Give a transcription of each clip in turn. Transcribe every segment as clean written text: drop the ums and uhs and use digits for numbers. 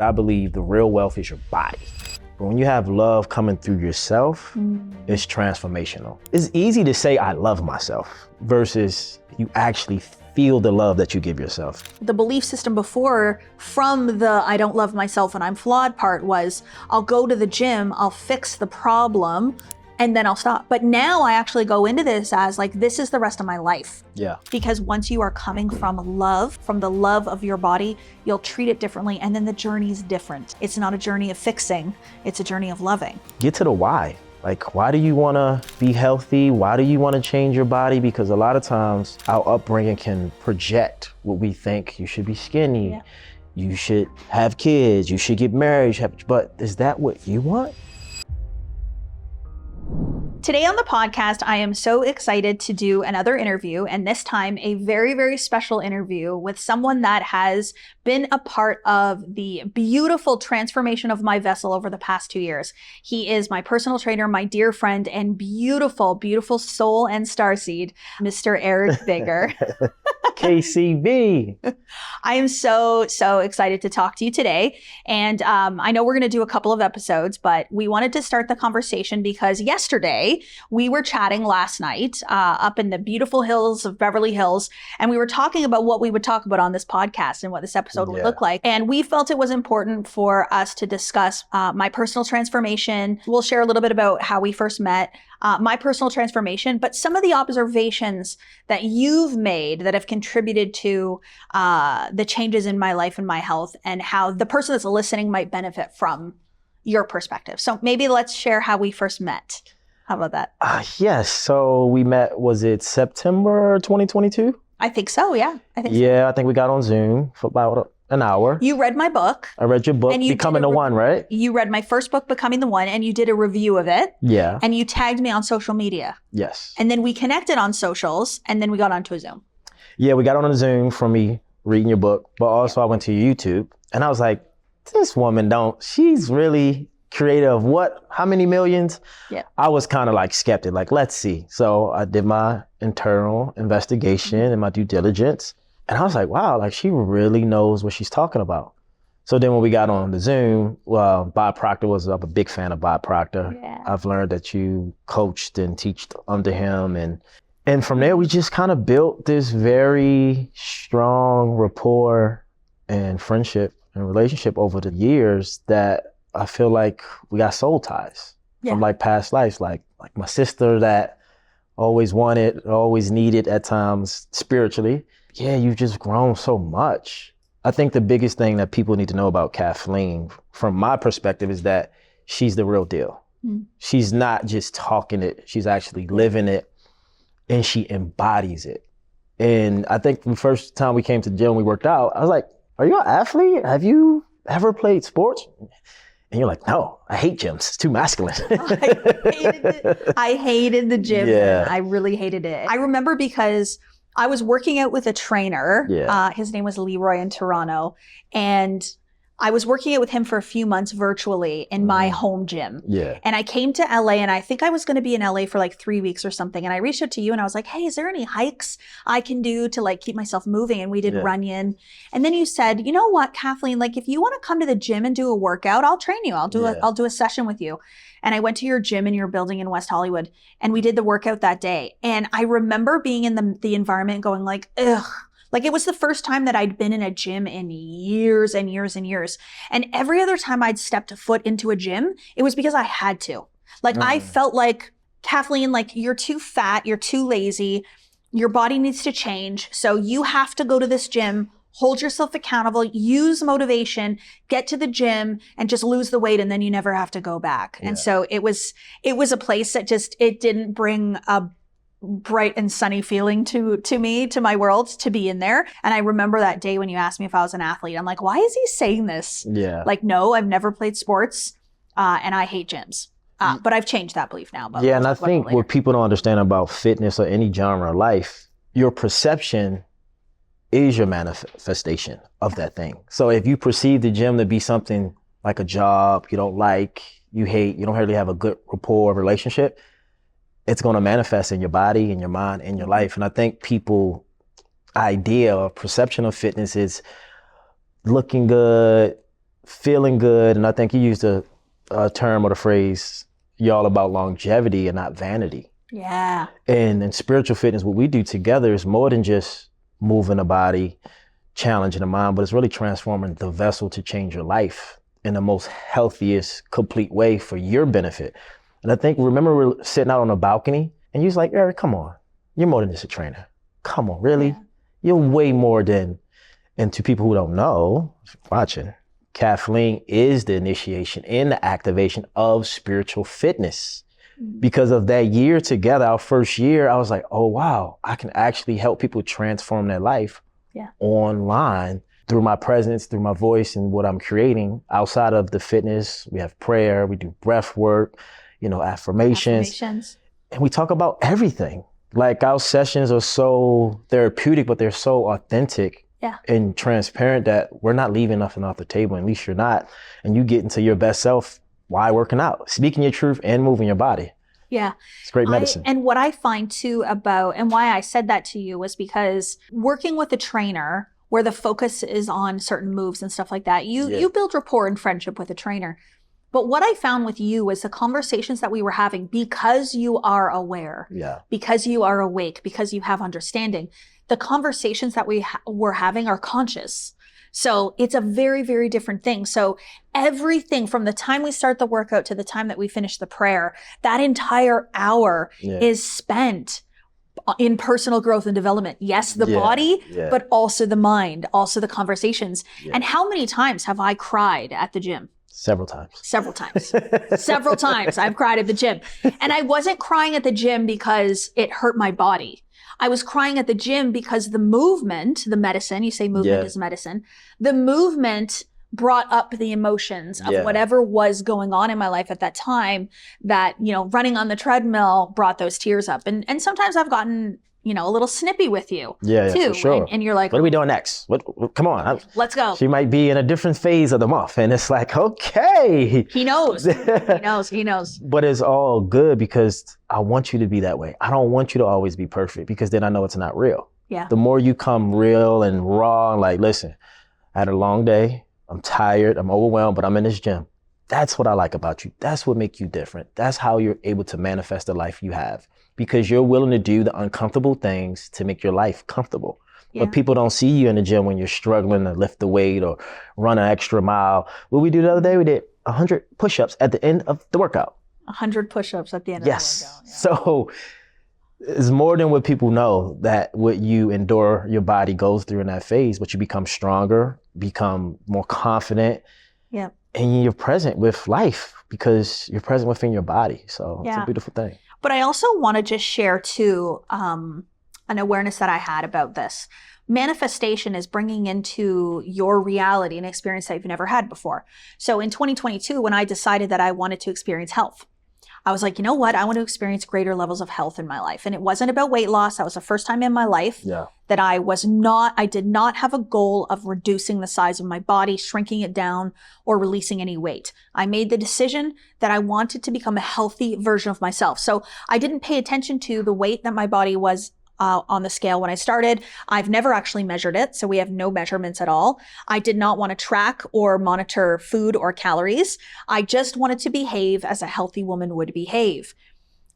I believe the real wealth is your body. But when you have love coming through yourself, it's transformational. It's easy to say I love myself versus you actually feel the love that you give yourself. The belief system before, from the I don't love myself and I'm flawed part, was I'll go to the gym, I'll fix the problem, and then I'll stop. But now I actually go into this as like, this is the rest of my life. Yeah. Because once you are coming from love, from the love of your body, you'll treat it differently. And then the journey's different. It's not a journey of fixing, it's a journey of loving. Get to the why. Like, why do you wanna be healthy? Why do you wanna change your body? Because a lot of times our upbringing can project what we think. You should be skinny, you should have kids, you should get married, but is that what you want? Today on the podcast, I am so excited to do another interview, and this time a very, very special interview with someone that has been a part of the beautiful transformation of my vessel over the past 2 years. He is my personal trainer, my dear friend, and beautiful, beautiful soul and starseed, Mr. Eric Bigger. KCB. I am so excited to talk to you today. And I know we're going to do a couple of episodes, but we wanted to start the conversation because yesterday we were chatting last night up in the beautiful hills of Beverly Hills. And we were talking about what we would talk about on this podcast and what this episode would look like. And we felt it was important for us to discuss my personal transformation. We'll share a little bit about how we first met, my personal transformation, but some of the observations that you've made that have contributed to the changes in my life and my health, and how the person that's listening might benefit from your perspective. So maybe let's share how we first met. How about that? Yes. So we met, was it September 2022? I think so. Yeah. I think so. Yeah, I think we got on Zoom for about an hour. You read my book. I read your book, Becoming the One, right? You read my first book, Becoming the One, and you did a review of it. Yeah. And you tagged me on social media. Yes. And then we connected on socials, and then we got onto a Zoom. Yeah, we got on a Zoom from me reading your book, but also I went to YouTube, and I was like, this woman she's really creative. What? How many millions? Yeah. I was kind of like skeptic, like, let's see. So I did my internal investigation and my due diligence. And I was like, wow, like she really knows what she's talking about. So then when we got on the Zoom, Bob Proctor I'm a big fan of Bob Proctor. Yeah. I've learned that you coached and teached under him. And from there, we just kind of built this very strong rapport and friendship and relationship over the years that I feel like we got soul ties from like past lives, like my sister that always wanted, always needed at times spiritually. Yeah, you've just grown so much. I think the biggest thing that people need to know about Kathleen, from my perspective, is that she's the real deal. She's not just talking it, she's actually living it, and she embodies it. And I think the first time we came to the gym, we worked out, I was like, are you an athlete? Have you ever played sports? And you're like, no, I hate gyms. It's too masculine. I hated the gym. Yeah. I really hated it. I remember because I was working out with a trainer. Yeah. His name was Leroy in Toronto. And I was working out with him for a few months virtually in my home gym. Yeah. And I came to LA, and I think I was going to be in LA for like 3 weeks or something. And I reached out to you and I was like, hey, is there any hikes I can do to like keep myself moving? And we did Runyon. And then you said, you know what, Kathleen, like if you want to come to the gym and do a workout, I'll train you. I'll do a session with you. And I went to your gym in your building in West Hollywood, and we did the workout that day. And I remember being in the environment going like, ugh. Like it was the first time that I'd been in a gym in years and years and years. And every other time I'd stepped a foot into a gym, it was because I had to. Like I felt like, Kathleen, like you're too fat, you're too lazy, your body needs to change. So you have to go to this gym, hold yourself accountable, use motivation, get to the gym and just lose the weight, and then you never have to go back. Yeah. And so it was a place that it didn't bring a bright and sunny feeling to me, to my world, to be in there. And I remember that day when you asked me if I was an athlete, I'm like, why is he saying this? Yeah. Like, no, I've never played sports, and I hate gyms. But I've changed that belief now. But yeah, and I think what people don't understand about fitness or any genre of life, your perception is your manifestation of that thing. So if you perceive the gym to be something like a job you don't like, you hate, you don't really have a good rapport or relationship, it's going to manifest in your body, in your mind, in your life. And I think people idea or perception of fitness is looking good, feeling good. And I think you used a term or the phrase, you're all about longevity and not vanity. Yeah. And in spiritual fitness, what we do together is more than just moving the body, challenging the mind, but it's really transforming the vessel to change your life in the most healthiest, complete way for your benefit. And I think, remember, we're sitting out on a balcony and you was like, Eric, come on. You're more than just a trainer. Come on, really? Yeah. You're way more than, and to people who don't know, watching, Kathleen is the initiation and the activation of spiritual fitness. Because of that year together, our first year, I was like, oh, wow, I can actually help people transform their life online through my presence, through my voice and what I'm creating. Outside of the fitness, we have prayer, we do breath work, affirmations. And we talk about everything. Like our sessions are so therapeutic, but they're so authentic and transparent that we're not leaving nothing off the table. At least you're not. And you get into your best self while working out, speaking your truth and moving your body. Yeah. It's great medicine. And what I find too about, and why I said that to you was because working with a trainer where the focus is on certain moves and stuff like that, you build rapport and friendship with a trainer. But what I found with you was the conversations that we were having, because you are aware, because you are awake, because you have understanding, the conversations that we were having are conscious. So it's a very, very different thing. So everything from the time we start the workout to the time that we finish the prayer, that entire hour is spent in personal growth and development. Yes, the body, but also the mind, also the conversations. And how many times have I cried at the gym? Several times. Several times. Several times I've cried at the gym. And I wasn't crying at the gym because it hurt my body. I was crying at the gym because the movement, the medicine, you say movement is medicine, the movement brought up the emotions of whatever was going on in my life at that time, that, running on the treadmill brought those tears up. And sometimes I've gotten, a little snippy with you too. For sure. And you're like, what are we doing next? Come on. Let's go. She might be in a different phase of the month. And it's like, okay. He knows. He knows. But it's all good because I want you to be that way. I don't want you to always be perfect, because then I know it's not real. Yeah. The more you come real and raw, like, listen, I had a long day. I'm tired. I'm overwhelmed, but I'm in this gym. That's what I like about you. That's what makes you different. That's how you're able to manifest the life you have, because you're willing to do the uncomfortable things to make your life comfortable. Yeah. But people don't see you in the gym when you're struggling to lift the weight or run an extra mile. What we do the other day, we did 100 push-ups at the end of the workout. 100 push-ups at the end of the workout. Yeah. So it's more than what people know, that what you endure, your body goes through in that phase, but you become stronger, become more confident. Yeah. And you're present with life because you're present within your body. So it's a beautiful thing. But I also want to just share too, an awareness that I had about this. Manifestation is bringing into your reality an experience that you've never had before. So in 2022, when I decided that I wanted to experience health, I was like, you know what? I want to experience greater levels of health in my life. And it wasn't about weight loss. That was the first time in my life that I did not have a goal of reducing the size of my body, shrinking it down, or releasing any weight. I made the decision that I wanted to become a healthy version of myself. So I didn't pay attention to the weight that my body was on the scale when I started. I've never actually measured it, so we have no measurements at all. I did not want to track or monitor food or calories. I just wanted to behave as a healthy woman would behave.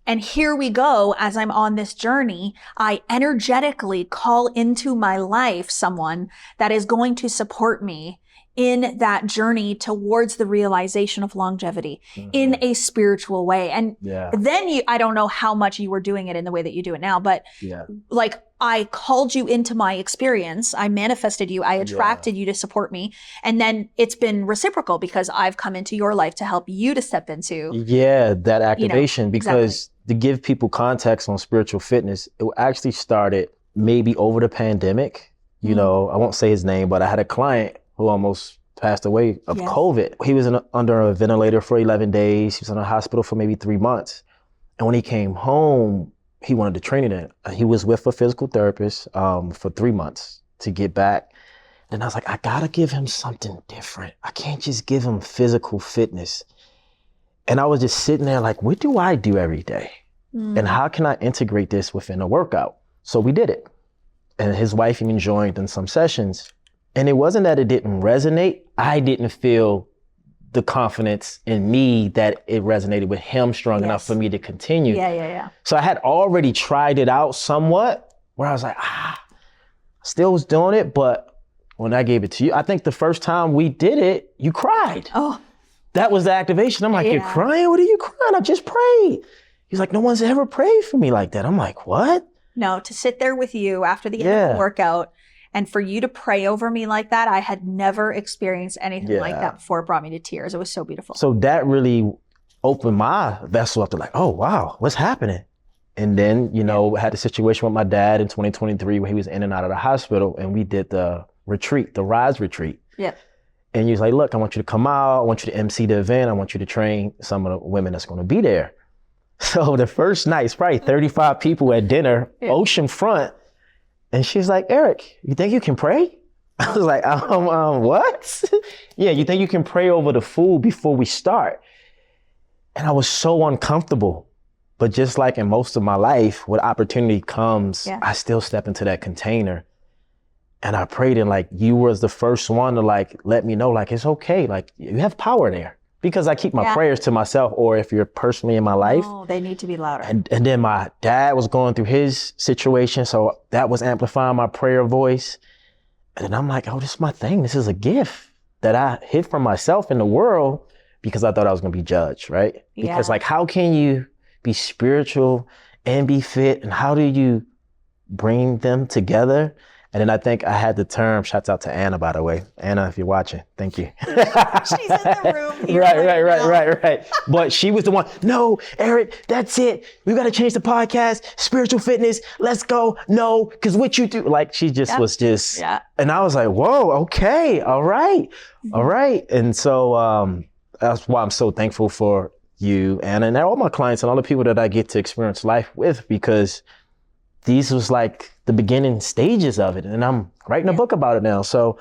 And here we go, as I'm on this journey, I energetically call into my life someone that is going to support me in that journey towards the realization of longevity in a spiritual way. And then I don't know how much you were doing it in the way that you do it now, but like I called you into my experience. I manifested you. I attracted you to support me. And then it's been reciprocal because I've come into your life to help you to step into. Yeah, that activation, because to give people context on spiritual fitness, it actually started maybe over the pandemic. I won't say his name, but I had a client who almost passed away of COVID. He was under a ventilator for 11 days. He was in a hospital for maybe 3 months. And when he came home, he wanted to train it in. He was with a physical therapist for 3 months to get back. And I was like, I gotta give him something different. I can't just give him physical fitness. And I was just sitting there like, what do I do every day? And how can I integrate this within a workout? So we did it. And his wife even joined in some sessions. And it wasn't that it didn't resonate. I didn't feel the confidence in me that it resonated with him strong enough for me to continue. Yeah. So I had already tried it out somewhat where I was like, still was doing it. But when I gave it to you, I think the first time we did it, you cried. Oh. That was the activation. I'm like, you're crying? What are you crying? I just prayed. He's like, no one's ever prayed for me like that. I'm like, what? No, to sit there with you after the end of the workout and for you to pray over me like that, I had never experienced anything like that before. It brought me to tears. It was so beautiful. So that really opened my vessel up to like, oh, wow, what's happening? And then, you know, had a situation with my dad in 2023 where he was in and out of the hospital, and we did the retreat, the Rise retreat. Yep. And he was like, look, I want you to come out. I want you to MC the event. I want you to train some of the women that's going to be there. So the first night, it's probably 35 people at dinner, ocean front. And she's like, Eric, you think you can pray? I was like, what? Yeah, you think you can pray over the food before we start? And I was so uncomfortable. But just like in most of my life, when opportunity comes, I still step into that container. And I prayed, and like, you was the first one to like, let me know, like, it's okay. Like, you have power there. Because I keep my prayers to myself, or if you're personally in my life. Oh, they need to be louder. And then my dad was going through his situation, so that was amplifying my prayer voice. And then I'm like, oh, this is my thing. This is a gift that I hid from myself in the world because I thought I was going to be judged, right? Because like, how can you be spiritual and be fit? And how do you bring them together? And then I think I had the term, shouts out to Anna, by the way. Anna, if you're watching, thank you. She's in the room here. Right. But she was the one, no, Eric, that's it. We got to change the podcast, spiritual fitness, let's go. No, because what you do, like she just was just, and I was like, whoa, okay, all right. And so that's why I'm so thankful for you, Anna, and all my clients and all the people that I get to experience life with, because these was like the beginning stages of it. And I'm writing a book about it now. So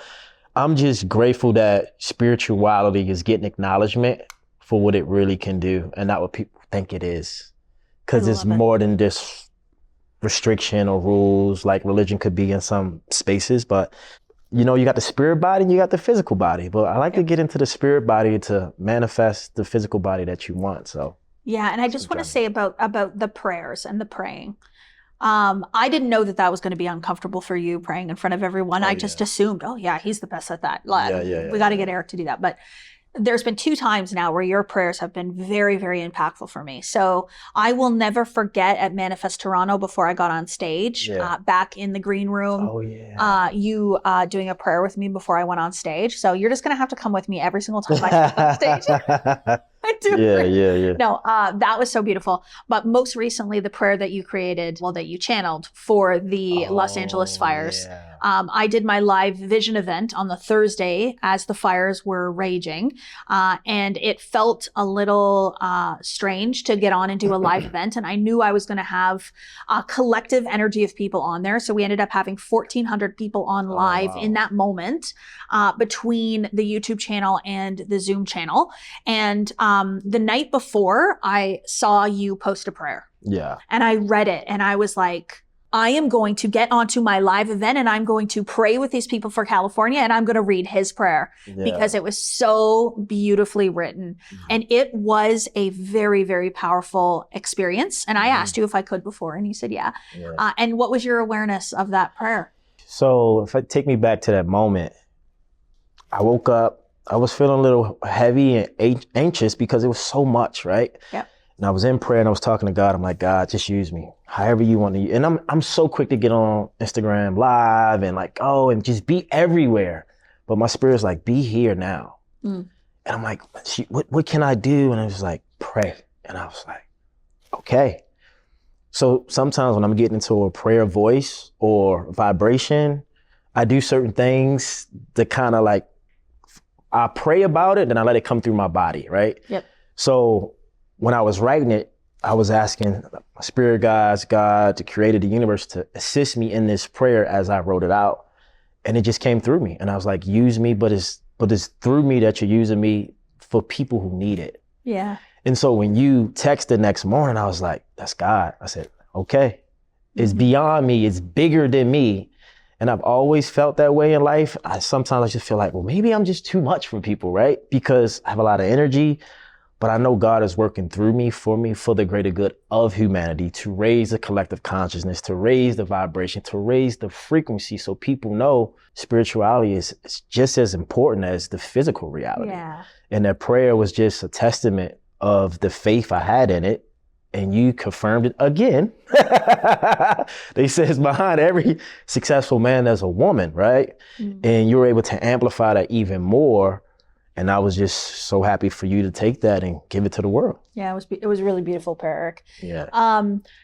I'm just grateful that spirituality is getting acknowledgement for what it really can do and not what people think it is. Because it's more than just restriction or rules like religion could be in some spaces. But, you know, you got the spirit body and you got the physical body. But I like to get into the spirit body to manifest the physical body that you want. So yeah, and I just want to say about the prayers and the praying. I didn't know that was going to be uncomfortable for you praying in front of everyone. I just assumed, he's the best at that. We got to get Eric to do that. But there's been 2 times now where your prayers have been very, very impactful for me. So I will never forget at Manifest Toronto before I got on stage, back in the green room, you doing a prayer with me before I went on stage. So you're just going to have to come with me every single time I step on stage. I do. Yeah. No, that was so beautiful. But most recently, the prayer that you created, that you channeled for the Los Angeles fires. I did my live vision event on the Thursday as the fires were raging. And it felt a little strange to get on and do a live event. And I knew I was going to have a collective energy of people on there. So we ended up having 1,400 people on live in that moment, between the YouTube channel and the Zoom channel. And the night before, I saw you post a prayer. Yeah. And I read it and I was like, I am going to get onto my live event and I'm going to pray with these people for California and I'm going to read his prayer because it was so beautifully written. And it was a very, very powerful experience. And I asked you if I could before and you said, yeah. And what was your awareness of that prayer? So if I take me back to that moment, I woke up, I was feeling a little heavy and anxious because it was so much, right? Yep. And I was in prayer and I was talking to God. I'm like, God, just use me however you want to. And I'm so quick to get on Instagram live and like, and just be everywhere. But my spirit's like, be here now. And I'm like, what can I do? And I was like, pray. And I was like, okay. So sometimes when I'm getting into a prayer voice or vibration, I do certain things to kind of like, I pray about it, then I let it come through my body, right? Yep. So when I was writing it, I was asking my spirit guides, God, the creator of the universe, to assist me in this prayer as I wrote it out. And it just came through me. And I was like, use me, but it's through me that you're using me for people who need it. Yeah. And so when you text the next morning, I was like, that's God. I said, okay, it's beyond me. It's bigger than me. And I've always felt that way in life. Sometimes I just feel like, well, maybe I'm just too much for people, right? Because I have a lot of energy, but I know God is working through me, for the greater good of humanity, to raise the collective consciousness, to raise the vibration, to raise the frequency, so people know spirituality is just as important as the physical reality. Yeah. And that prayer was just a testament of the faith I had in it. And you confirmed it again. They says behind every successful man, there's a woman, right? Mm-hmm. And you were able to amplify that even more. And I was just so happy for you to take that and give it to the world. Yeah, it was really beautiful, Eric. Yeah.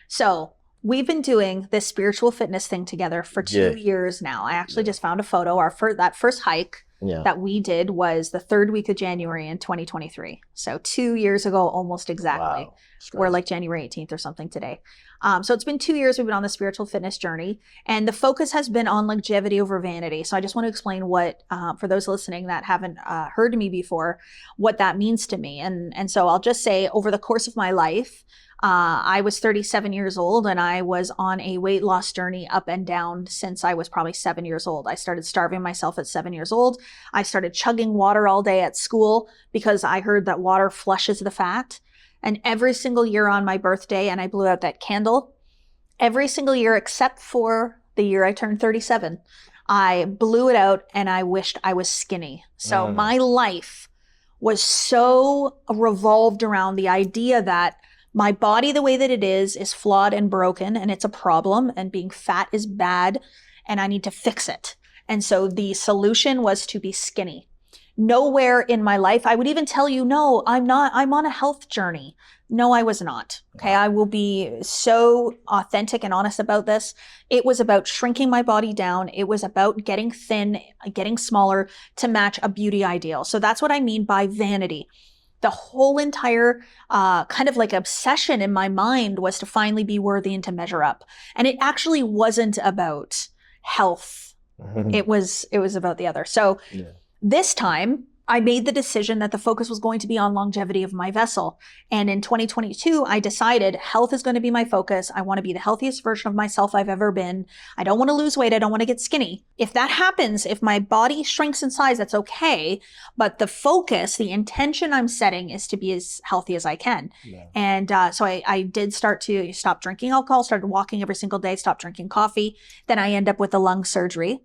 So we've been doing this spiritual fitness thing together for 2 years now. I actually just found a photo. That first hike that we did was the 3rd week of January in 2023. So 2 years ago, almost exactly. Wow. We're like January 18th or something today. So it's been 2 years we've been on the spiritual fitness journey, and the focus has been on longevity over vanity. So I just want to explain what, for those listening that haven't heard me before, what that means to me. And so I'll just say, over the course of my life, I was 37 years old, and I was on a weight loss journey up and down since I was probably 7 years old. I started starving myself at 7 years old. I started chugging water all day at school because I heard that water flushes the fat. And every single year on my birthday, and I blew out that candle, every single year except for the year I turned 37, I blew it out and I wished I was skinny. So my life was so revolved around the idea that my body, the way that it is flawed and broken, and it's a problem, and being fat is bad, and I need to fix it. And so the solution was to be skinny. Nowhere in my life, I would even tell you, no, I'm not, I'm on a health journey. No, I was not. Okay. I will be so authentic and honest about this. It was about shrinking my body down. It was about getting thin, getting smaller to match a beauty ideal. So that's what I mean by vanity. The whole entire kind of like obsession in my mind was to finally be worthy and to measure up. And it actually wasn't about health. It was about the other. So this time, I made the decision that the focus was going to be on longevity of my vessel. And in 2022, I decided health is going to be my focus. I want to be the healthiest version of myself I've ever been. I don't want to lose weight. I don't want to get skinny. If that happens, if my body shrinks in size, that's okay. But the focus, the intention I'm setting is to be as healthy as I can. Yeah. And so I did start to stop drinking alcohol, started walking every single day, stopped drinking coffee. Then I end up with a lung surgery.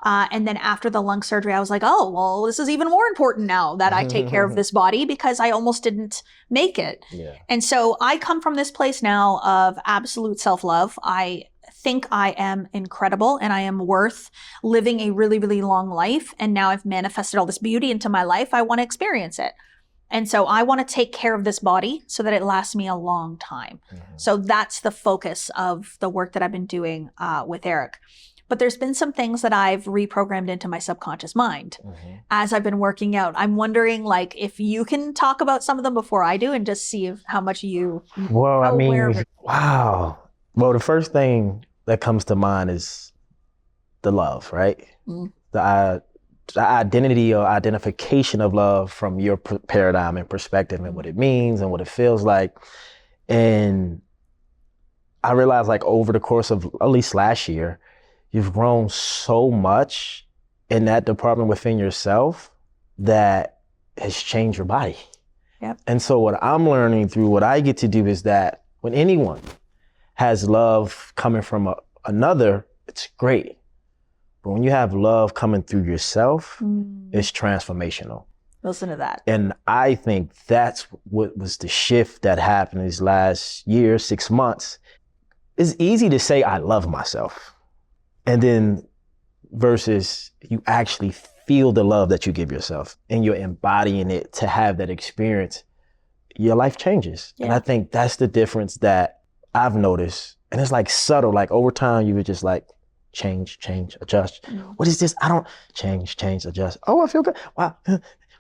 And then after the lung surgery, I was like, oh, well, this is even more important now that I take care of this body because I almost didn't make it. Yeah. And so I come from this place now of absolute self-love. I think I am incredible and I am worth living a really, really long life. And now I've manifested all this beauty into my life. I want to experience it. And so I want to take care of this body so that it lasts me a long time. So that's the focus of the work that I've been doing with Eric. But there's been some things that I've reprogrammed into my subconscious mind as I've been working out. I'm wondering, like, if you can talk about some of them before I do and just see how much you. Well, I mean, wow. Well, the first thing that comes to mind is the love, right? The identity or identification of love from your paradigm and perspective and what it means and what it feels like. And I realized, like, over the course of at least last year, you've grown so much in that department within yourself that has changed your body. Yep. And so what I'm learning through what I get to do is that when anyone has love coming from another, it's great. But when you have love coming through yourself, it's transformational. Listen to that. And I think that's what was the shift that happened these last year, 6 months. It's easy to say, I love myself. And then versus you actually feel the love that you give yourself and you're embodying it to have that experience, your life changes. Yeah. And I think that's the difference that I've noticed. And it's like subtle, like over time you were just like, change, adjust. What is this? I don't change, adjust. Oh, I feel good. Wow.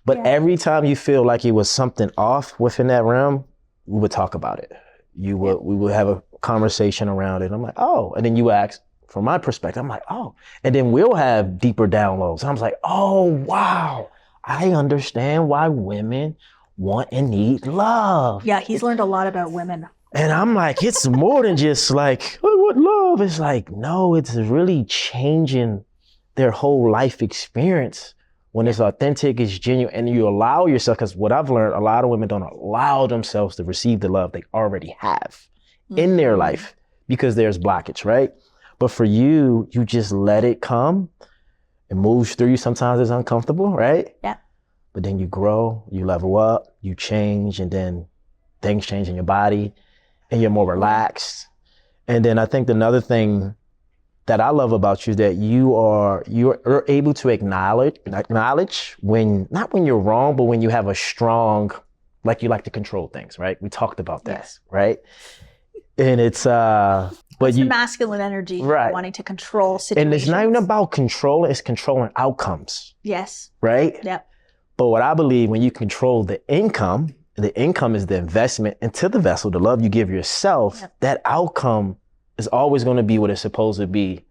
But every time you feel like it was something off within that realm, we would talk about it. We would have a conversation around it. I'm like, oh, and then you ask, from my perspective, I'm like, oh, and then we'll have deeper downloads. I'm like, oh, wow, I understand why women want and need love. Yeah, he's learned a lot about women. And I'm like, it's more than just like, oh, what love? It's like, no, it's really changing their whole life experience when it's authentic, it's genuine, and you allow yourself, because what I've learned, a lot of women don't allow themselves to receive the love they already have in their life because there's blockage, right? But for you, you just let it come. It moves through you. Sometimes it's uncomfortable, right? Yeah. But then you grow, you level up, you change, and then things change in your body and you're more relaxed. And then I think another thing that I love about you is that you're able to acknowledge when, not when you're wrong, but when you have a strong, like you like to control things, right? We talked about that, yes. right? And it's but the masculine energy, right, wanting to control situations. And it's not even about controlling, it's controlling outcomes. Yes. Right? Yep. But what I believe, when you control the income is the investment into the vessel, the love you give yourself, yep, that outcome is always going to be what it's supposed to be,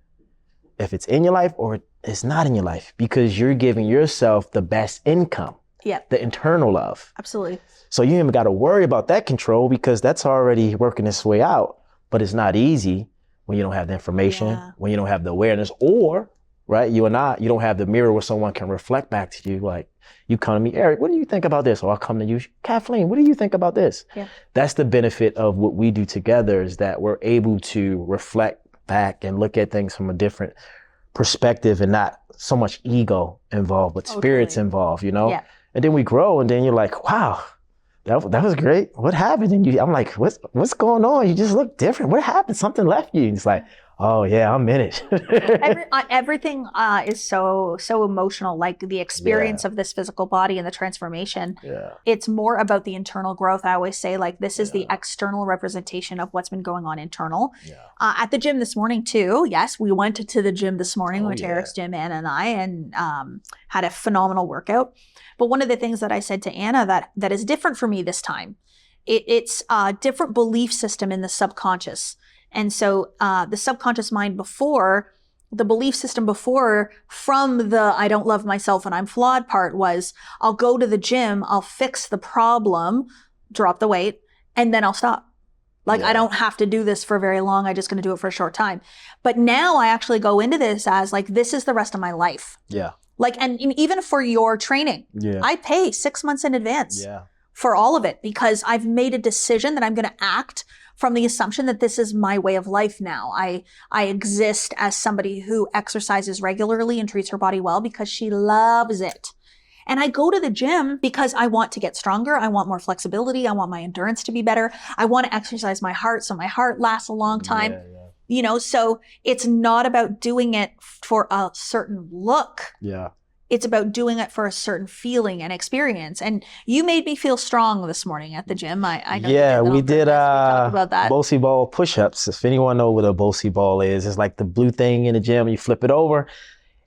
if it's in your life or it's not in your life, because you're giving yourself the best income, yep, the internal love. Absolutely. So you ain't even got to worry about that control because that's already working its way out. But it's not easy when you don't have the information, yeah, when you don't have the awareness, or, right, you don't have the mirror where someone can reflect back to you. Like, you come to me, Eric, what do you think about this? Or I'll come to you, Kathleen, what do you think about this? Yeah. That's the benefit of what we do together, is that we're able to reflect back and look at things from a different perspective and not so much ego involved, but spirits involved, you know? Yeah. And then we grow, and then you're like, wow, that was great. What happened? And I'm like, what's going on? You just look different. What happened? Something left you. And it's like, oh yeah, I'm in it. Everything is so emotional. Like the experience, yeah, of this physical body and the transformation. Yeah. It's more about the internal growth. I always say, like, this is, yeah, the external representation of what's been going on internal. Yeah. At the gym this morning too. Yes, we went to the gym this morning, went to Eric's gym, Anna and I, and had a phenomenal workout. But one of the things that I said to Anna that is different for me this time, it's a different belief system in the subconscious. And so the subconscious mind before, the belief system before, from the I don't love myself and I'm flawed part, was I'll go to the gym, I'll fix the problem, drop the weight, and then I'll stop. Like, yeah, I don't have to do this for very long. I'm just going to do it for a short time. But now I actually go into this as like, this is the rest of my life. Yeah. Like, and even for your training, yeah, I pay 6 months in advance, yeah, for all of it, because I've made a decision that I'm going to act from the assumption that this is my way of life now. I exist as somebody who exercises regularly and treats her body well because she loves it. And I go to the gym because I want to get stronger. I want more flexibility. I want my endurance to be better. I want to exercise my heart so my heart lasts a long time. Yeah, yeah. You know, so it's not about doing it for a certain look. Yeah. It's about doing it for a certain feeling and experience. And you made me feel strong this morning at the gym. I know. Yeah, we did about that. Bossy ball push-ups. If anyone knows what a bossy ball is, it's like the blue thing in the gym. You flip it over.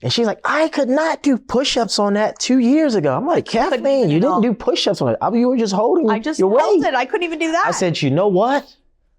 And she's like, I could not do push-ups on that 2 years ago. I'm like, Kathleen, you didn't do push-ups on it. You were just holding your weight. I just held it. I couldn't even do that. I said, you know what?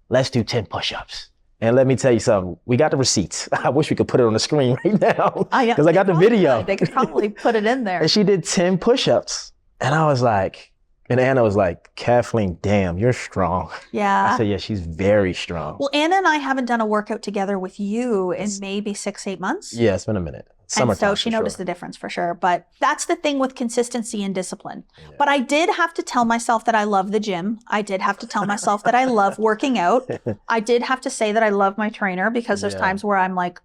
Let's do 10 push-ups. And let me tell you something. We got the receipts. I wish we could put it on the screen right now, because I got the video. They could probably put it in there. And she did 10 push-ups. And I was like, and Anna was like, Kathleen, damn, you're strong. Yeah. I said, yeah, she's very strong. Well, Anna and I haven't done a workout together with you in maybe 6-8 months. Yeah, it's been a minute. And so she noticed the difference for sure. But that's the thing with consistency and discipline. Yeah. But I did have to tell myself that I love the gym. I did have to tell myself that I love working out. I did have to say that I love my trainer, because there's times where I'm like,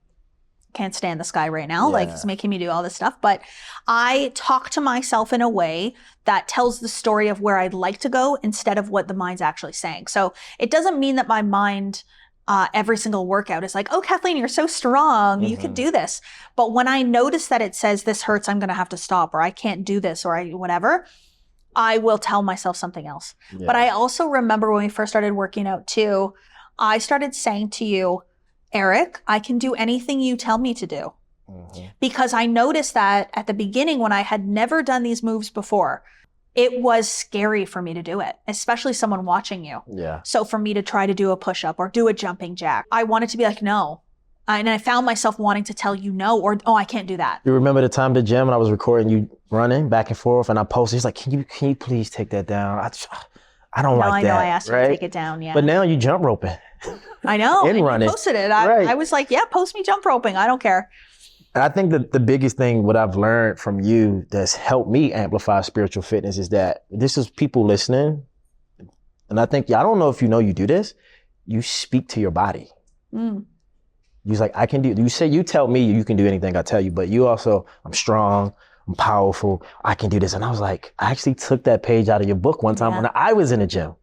can't stand this guy right now. Yeah. Like, he's making me do all this stuff. But I talk to myself in a way that tells the story of where I'd like to go instead of what the mind's actually saying. So it doesn't mean that my mind every single workout is like, oh, Kathleen, you're so strong. You can do this. But when I notice that it says this hurts, I'm going to have to stop, or I can't do this, or whatever, I will tell myself something else. Yeah. But I also remember when we first started working out too, I started saying to you, Eric, I can do anything you tell me to do. Because I noticed that at the beginning, when I had never done these moves before, it was scary for me to do it, especially someone watching you. Yeah. So for me to try to do a push-up or do a jumping jack, I wanted to be like, no. And I found myself wanting to tell you no, or, oh, I can't do that. You remember the time at the gym and I was recording you running back and forth, and I posted, he's like, can you please take that down? I don't like I that. know I asked you to right? take it down. Yeah. But now you jump roping. I know. and you running. posted it. Right. I was like, yeah, post me jump roping. I don't care. And I think that the biggest thing, what I've learned from you that's helped me amplify spiritual fitness is that this is people listening. And I think, I don't know if you know you do this. You speak to your body. Mm. You're like, I can do, you tell me you can do anything I tell you, but you also, I'm strong, I'm powerful, I can do this. And I was like, I actually took that page out of your book one time when I was in the gym.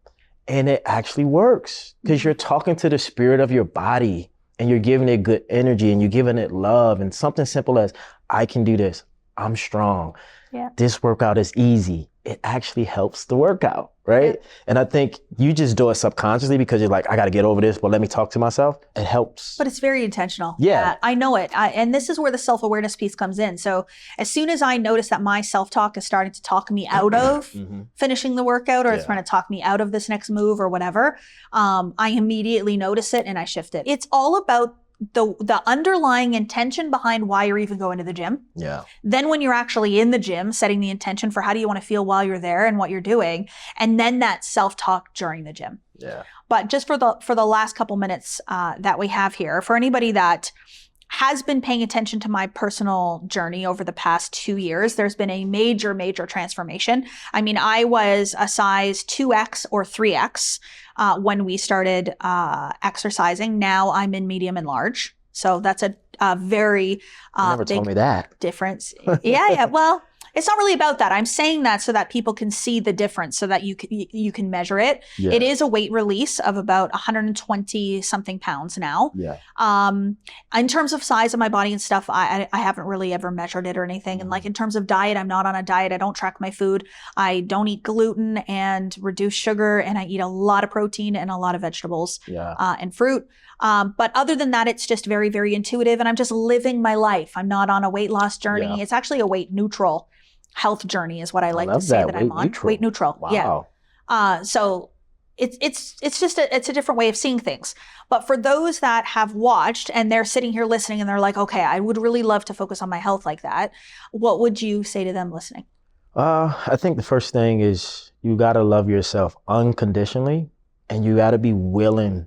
And it actually works because you're talking to the spirit of your body. And you're giving it good energy and you're giving it love and something simple as, I can do this. I'm strong. Yeah. This workout is easy. It actually helps the workout, right? Yeah. And I think you just do it subconsciously because you're like, I got to get over this, but let me talk to myself. It helps. But it's very intentional. Yeah. I know it. And this is where the self-awareness piece comes in. So as soon as I notice that my self-talk is starting to talk me out of finishing the workout or it's trying to talk me out of this next move or whatever, I immediately notice it and I shift it. It's all about the underlying intention behind why you're even going to the gym. Yeah. Then when you're actually in the gym, setting the intention for how do you want to feel while you're there and what you're doing, and then that self-talk during the gym. Yeah. But just for the last couple minutes that we have here, for anybody that has been paying attention to my personal journey over the past 2 years, there's been a major, major transformation. I mean, I was a size 2X or 3X when we started exercising. Now I'm in medium and large. So that's a very never big told me that. difference. Yeah. Well, it's not really about that. I'm saying that so that people can see the difference so that you can measure it. Yeah. It is a weight release of about 120 something pounds now. Yeah. In terms of size of my body and stuff, I haven't really ever measured it or anything. And like in terms of diet, I'm not on a diet. I don't track my food. I don't eat gluten and reduce sugar. And I eat a lot of protein and a lot of vegetables and fruit. But other than that, it's just very, very intuitive. And I'm just living my life. I'm not on a weight loss journey. Yeah. It's actually a weight neutral health journey is what I like to say that I'm on. Neutral. Weight neutral. Wow. Yeah. So it's just it's a different way of seeing things. But for those that have watched and they're sitting here listening and they're like, okay, I would really love to focus on my health like that. What would you say to them listening? I think the first thing is you got to love yourself unconditionally and you got to be willing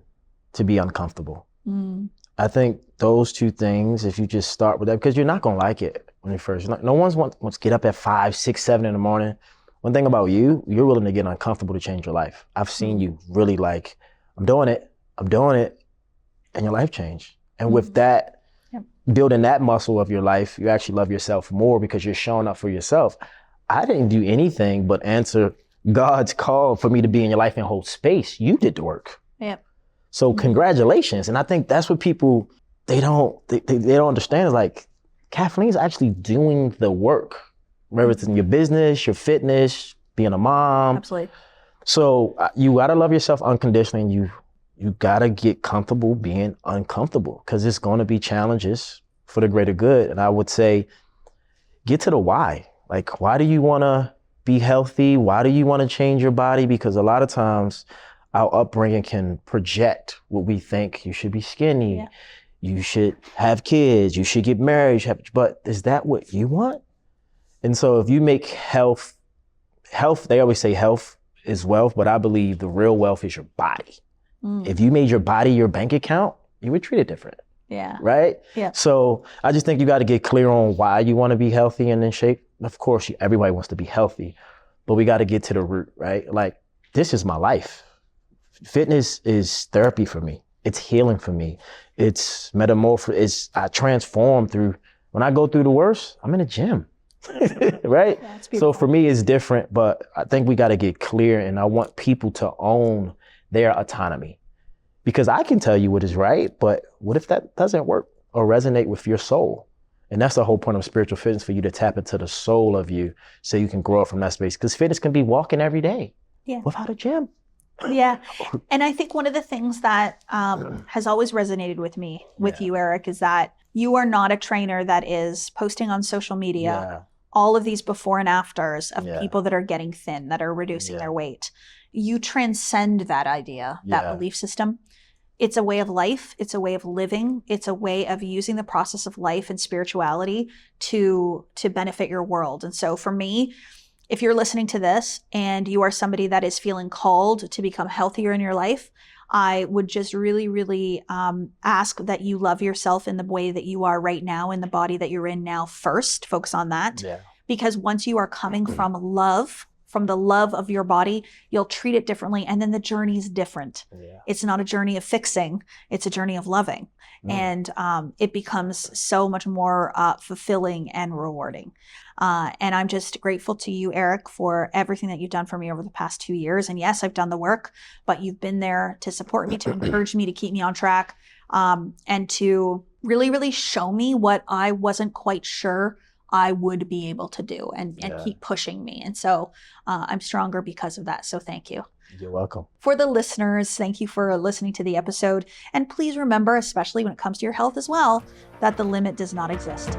to be uncomfortable. I think those two things, if you just start with that, because you're not going to like it when you first, no one wants to get up at 5, 6, 7 in the morning. One thing about you, you're willing to get uncomfortable to change your life. I've seen you really like, I'm doing it, and your life changed. And with that, building that muscle of your life, you actually love yourself more because you're showing up for yourself. I didn't do anything but answer God's call for me to be in your life and hold space. You did the work. Yep. So congratulations. And I think that's what people, they don't understand is like, Kathleen's actually doing the work, whether it's in your business, your fitness, being a mom. Absolutely. So you gotta love yourself unconditionally and you gotta get comfortable being uncomfortable because it's gonna be challenges for the greater good. And I would say, get to the why. Like, why do you wanna be healthy? Why do you wanna change your body? Because a lot of times our upbringing can project what we think. You should be skinny. Yeah. You should have kids. You should get married. But is that what you want? And so if you make health, they always say health is wealth, but I believe the real wealth is your body. If you made your body your bank account, you would treat it different. Yeah. Right? Yeah. So I just think you got to get clear on why you want to be healthy and in shape. Of course, everybody wants to be healthy, but we got to get to the root, right? Like, this is my life. Fitness is therapy for me. It's healing for me. It's metamorphosis. I transform through, when I go through the worst, I'm in the gym, right? Yeah, so for me, it's different, but I think we got to get clear and I want people to own their autonomy because I can tell you what is right, but what if that doesn't work or resonate with your soul? And that's the whole point of spiritual fitness, for you to tap into the soul of you so you can grow up from that space. Because fitness can be walking every day without a gym. Yeah. And I think one of the things that has always resonated with me, with you, Eric, is that you are not a trainer that is posting on social media all of these before and afters of people that are getting thin, that are reducing their weight. You transcend that idea, that belief system. It's a way of life. It's a way of living. It's a way of using the process of life and spirituality to benefit your world. And so for me, if you're listening to this and you are somebody that is feeling called to become healthier in your life, I would just really, really ask that you love yourself in the way that you are right now, in the body that you're in now first. Focus on that. Yeah. Because once you are coming from love, from the love of your body, you'll treat it differently. And then the journey is different. Yeah. It's not a journey of fixing. It's a journey of loving. And it becomes so much more fulfilling and rewarding. And I'm just grateful to you, Eric, for everything that you've done for me over the past 2 years. And yes, I've done the work, but you've been there to support me, to encourage me, to keep me on track, and to really, really show me what I wasn't quite sure I would be able to do, and keep pushing me. And so I'm stronger because of that. So thank you. You're welcome. For the listeners, thank you for listening to the episode. And please remember, especially when it comes to your health as well, that the limit does not exist.